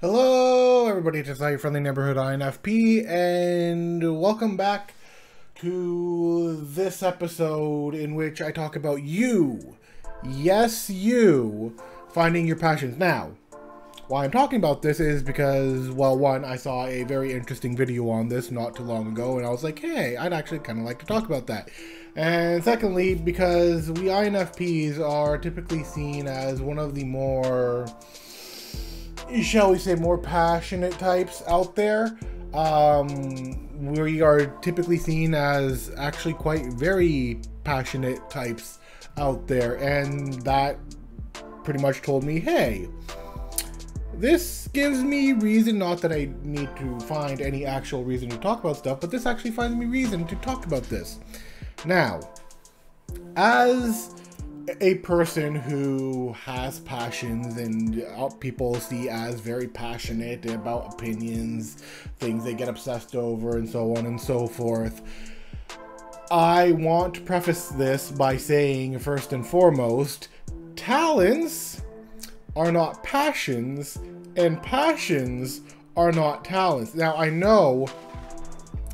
Hello everybody, it's your friendly neighborhood INFP, and welcome back to this episode in which I talk about you, yes you, finding your passions. Now, why I'm talking about this is because, well, one, I saw a very interesting video on this not too long ago, and I was like, hey, I'd actually kind of like to talk about that. And secondly, because we INFPs are typically seen as one of the more, shall we say, more passionate types out there. We are typically seen as actually quite very passionate types out there, and that pretty much told me, hey, this gives me reason, not that I need to find any actual reason to talk about stuff, but this actually finds me reason to talk about this. Now, as a person who has passions and people see as very passionate about opinions, things they get obsessed over, and so on and so forth, I want to preface this by saying, first and foremost, talents are not passions, and passions are not talents. Now, I know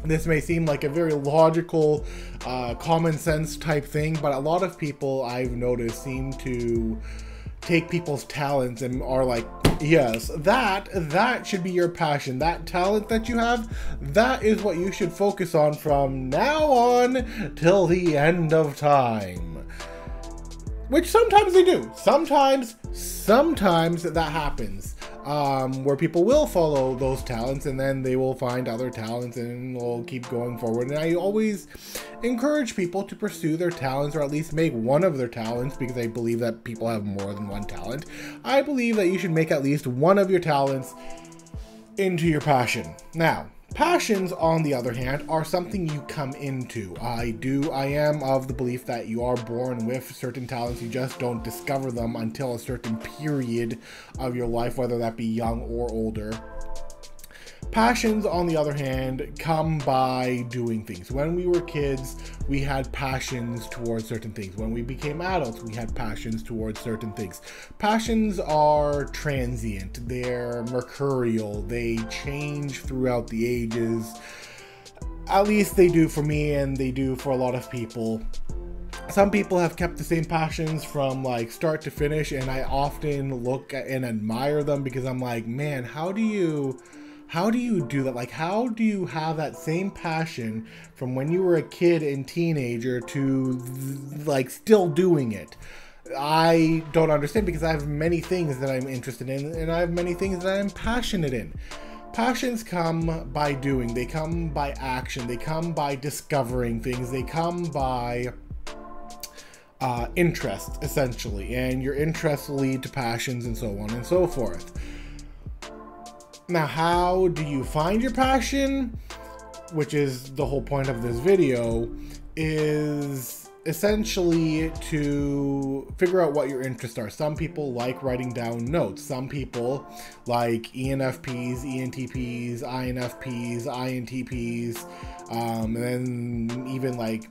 this may seem like a very logical, common sense type thing, but a lot of people I've noticed seem to take people's talents and are like, yes, that should be your passion. That talent that you have, that is what you should focus on from now on till the end of time. Which sometimes they do. Sometimes that happens. Where people will follow those talents and then they will find other talents and will keep going forward. And I always encourage people to pursue their talents, or at least make one of their talents, because I believe that people have more than one talent. I believe that you should make at least one of your talents into your passion. Now, passions, on the other hand, are something you come into. I am of the belief that you are born with certain talents. You just don't discover them until a certain period of your life, whether that be young or older. Passions, on the other hand, come by doing things. When we were kids, we had passions towards certain things. When we became adults, we had passions towards certain things. Passions are transient. They're mercurial. They change throughout the ages. At least they do for me, and they do for a lot of people. Some people have kept the same passions from like start to finish, and I often look at and admire them, because I'm like, man, how do you do that? Like, how do you have that same passion from when you were a kid and teenager to like still doing it? I don't understand, because I have many things that I'm interested in, and I have many things that I'm passionate in. Passions come by doing, they come by action, they come by discovering things, they come by interest, essentially, and your interests lead to passions and so on and so forth. Now, how do you find your passion, which is the whole point of this video, is essentially to figure out what your interests are. Some people like writing down notes. Some people like ENFPs, ENTPs, INFPs, INTPs, and then even like,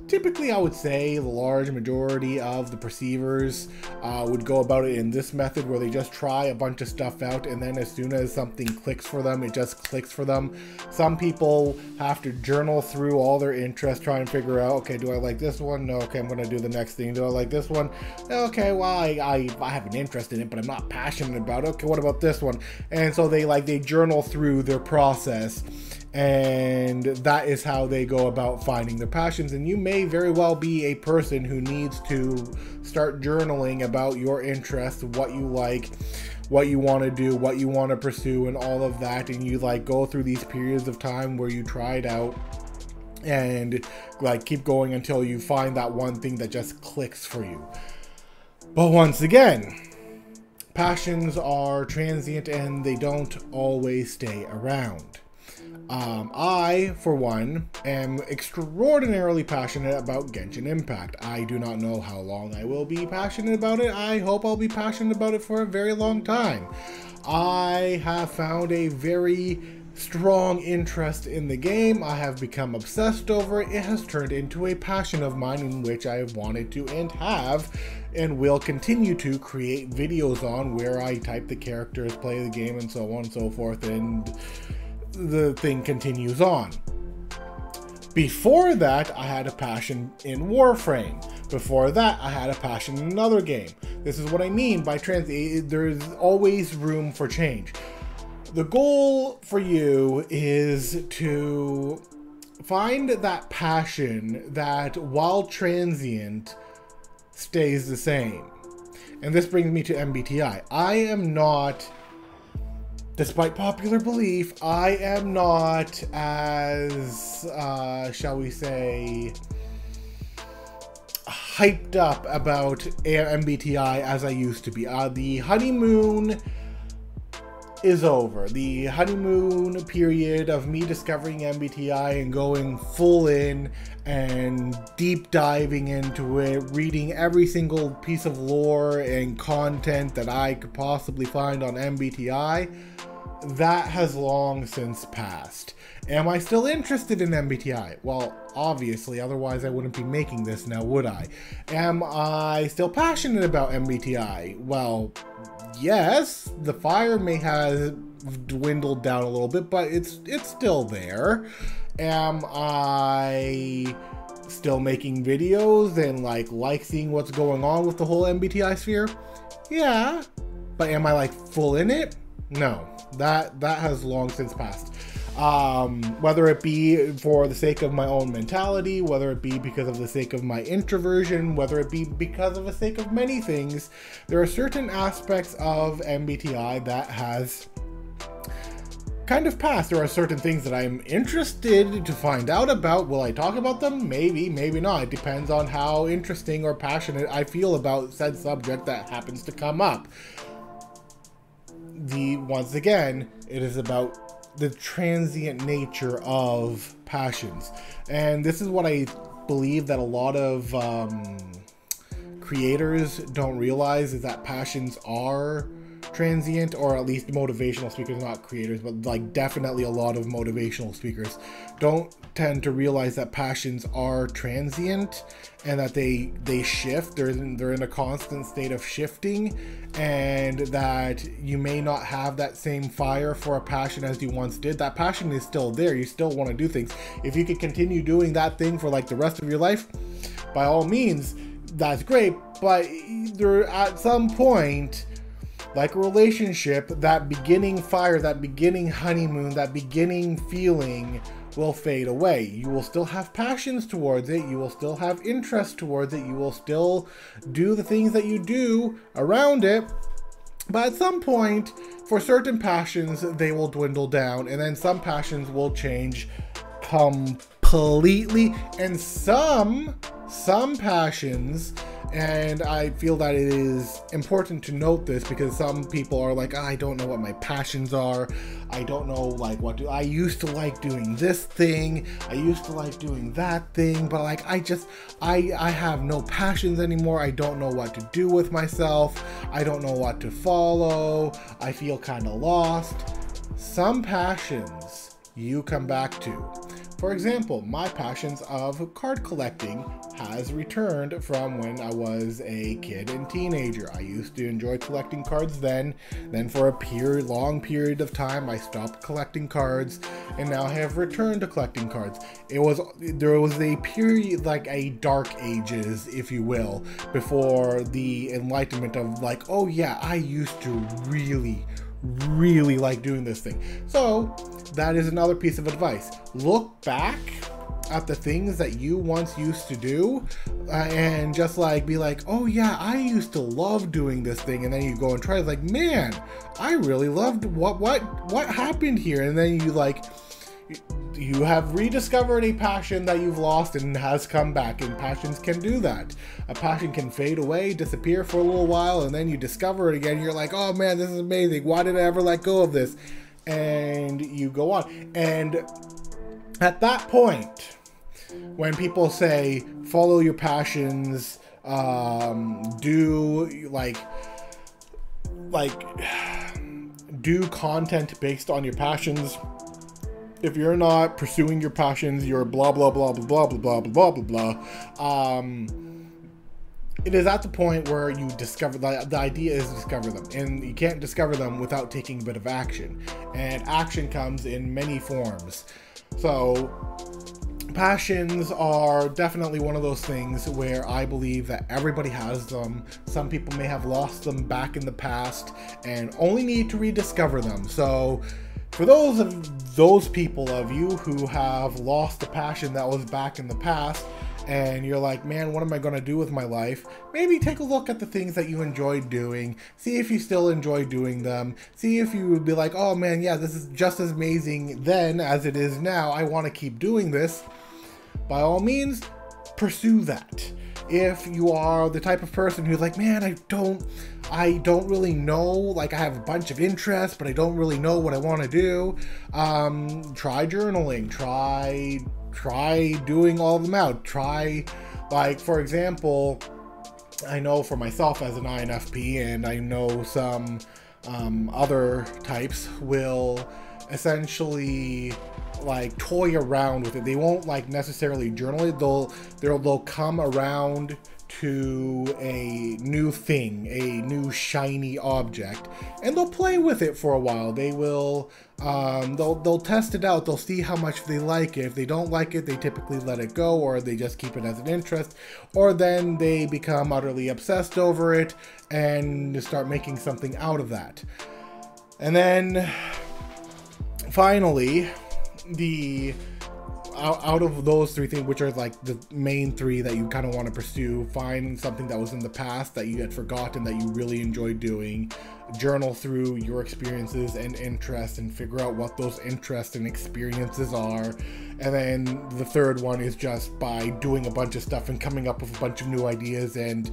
typically, I would say the large majority of the perceivers would go about it in this method, where they just try a bunch of stuff out, and then as soon as something clicks for them, it just clicks for them. Some people have to journal through all their interests, try and figure out, okay, do I like this one? No, okay, I'm going to do the next thing. Do I like this one? Okay, well, I have an interest in it, but I'm not passionate about it. Okay, what about this one? And so they journal through their process, and that is how they go about finding their passions. And you may very well be a person who needs to start journaling about your interests, what you like, what you want to do, what you want to pursue, and all of that. And you like go through these periods of time where you try it out and like keep going until you find that one thing that just clicks for you. But once again, passions are transient and they don't always stay around. I, for one, am extraordinarily passionate about Genshin Impact. I do not know how long I will be passionate about it. I hope I'll be passionate about it for a very long time. I have found a very strong interest in the game. I have become obsessed over it. It has turned into a passion of mine in which I have wanted to and have and will continue to create videos on, where I type the characters, play the game, and so on and so forth, and the thing continues on. Before that, I had a passion in Warframe. Before that, I had a passion in another game. This is what I mean by transient. There's always room for change. The goal for you is to find that passion that, while transient, stays the same. And this brings me to MBTI. I am not, despite popular belief, I am not as, shall we say, hyped up about MBTI as I used to be. The honeymoon is over. The honeymoon period of me discovering MBTI and going full in and deep diving into it, reading every single piece of lore and content that I could possibly find on MBTI, that has long since passed. Am I still interested in MBTI? Well, obviously, otherwise I wouldn't be making this now, would I? Am I still passionate about MBTI? Well, yes, the fire may have dwindled down a little bit, but it's still there. Am I still making videos and like seeing what's going on with the whole MBTI sphere? Yeah. But am I like full in it? No. That has long since passed. Whether it be for the sake of my own mentality, whether it be because of the sake of my introversion, whether it be because of the sake of many things, there are certain aspects of MBTI that has kind of passed. There are certain things that I'm interested to find out about. Will I talk about them? Maybe, maybe not. It depends on how interesting or passionate I feel about said subject that happens to come up. Once again, it is about the transient nature of passions. And this is what I believe that a lot of creators don't realize, is that passions are transient, or at least motivational speakers, not creators, but like definitely a lot of motivational speakers don't tend to realize that passions are transient and that they shift. They're in a constant state of shifting, and that you may not have that same fire for a passion as you once did. That passion is still there. You still want to do things. If you could continue doing that thing for like the rest of your life, by all means, that's great. But there, at some point, like a relationship, that beginning fire, that beginning honeymoon, that beginning feeling will fade away. You will still have passions towards it. You will still have interest towards it. You will still do the things that you do around it. But at some point, for certain passions, they will dwindle down. And then some passions will change completely. And some passions, and I feel that it is important to note this, because some people are like, I don't know what my passions are. I don't know, like, I used to like doing this thing. I used to like doing that thing, but like, I have no passions anymore. I don't know what to do with myself. I don't know what to follow. I feel kind of lost. Some passions you come back to. For example, my passions of card collecting has returned from when I was a kid and teenager. I used to enjoy collecting cards then for a long period of time I stopped collecting cards, and now I have returned to collecting cards. There was a period, like a dark ages, if you will, before the enlightenment of like, oh yeah, I used to really like doing this thing. So that is another piece of advice. Look back at the things that you once used to do, and just like be like, oh yeah, I used to love doing this thing, and then you go and try it, like, man, I really loved what happened here, and then you have rediscovered a passion that you've lost and has come back. And passions can do that. A passion can fade away, disappear for a little while, and then you discover it again. You're like, oh man, this is amazing. Why did I ever let go of this? And you go on. And at that point, when people say, follow your passions, do content based on your passions. If you're not pursuing your passions, you're blah, blah, blah, blah, blah, blah, blah, blah, blah, blah. it is at the point where you discover, the idea is to discover them, and you can't discover them without taking a bit of action, and action comes in many forms. So passions are definitely one of those things where I believe that everybody has them. Some people may have lost them back in the past and only need to rediscover them. So for those people of you who have lost the passion that was back in the past, and you're like, man, what am I going to do with my life? Maybe take a look at the things that you enjoyed doing. See if you still enjoy doing them. See if you would be like, oh man, yeah, this is just as amazing then as it is now. I want to keep doing this. By all means, pursue that. If you are the type of person who's like, man, I don't really know, like I have a bunch of interests, but I don't really know what I want to do, try journaling, try doing all of them out. Try, like, for example, I know for myself as an INFP, and I know some other types will essentially like toy around with it. They won't like necessarily journal it. They'll come around to a new thing, a new shiny object, and they'll play with it for a while. They will they'll test it out. They'll see how much they like it. If they don't like it, they typically let it go, or they just keep it as an interest, or then they become utterly obsessed over it and start making something out of that. And then finally, out of those three things, which are like the main three that you kind of want to pursue, find something that was in the past that you had forgotten that you really enjoyed doing, journal through your experiences and interests and figure out what those interests and experiences are. And then the third one is just by doing a bunch of stuff and coming up with a bunch of new ideas and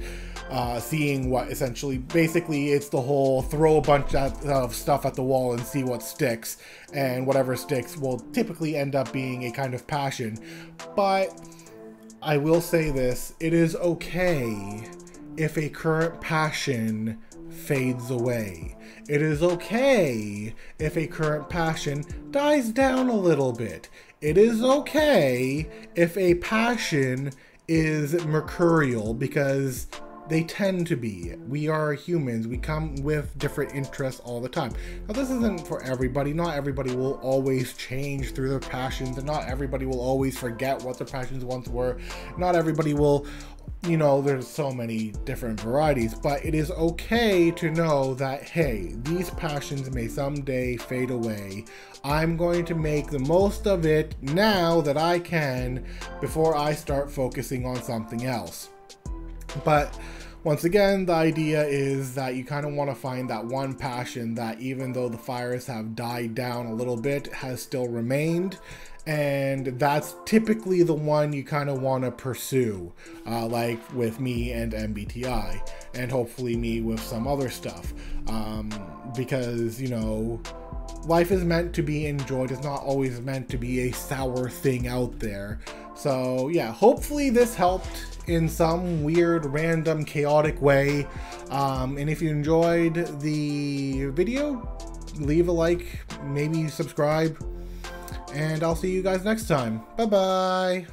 seeing what essentially, basically it's the whole throw a bunch of stuff at the wall and see what sticks, and whatever sticks will typically end up being a kind of passion. But I will say this, it is okay if a current passion fades away. It is okay if a current passion dies down a little bit. It is okay if a passion is mercurial, because they tend to be. We are humans. We come with different interests all the time. Now, this isn't for everybody. Not everybody will always change through their passions, and not everybody will always forget what their passions once were. Not everybody will, you know, there's so many different varieties, but it is okay to know that, hey, these passions may someday fade away. I'm going to make the most of it now that I can before I start focusing on something else. But once again, the idea is that you kind of want to find that one passion that, even though the fires have died down a little bit, has still remained. And that's typically the one you kind of want to pursue, like with me and MBTI, and hopefully me with some other stuff, because, you know, life is meant to be enjoyed. It's not always meant to be a sour thing out there. So yeah, hopefully this helped in some weird, random, chaotic way. And if you enjoyed the video, leave a like, maybe subscribe, and I'll see you guys next time. Bye bye.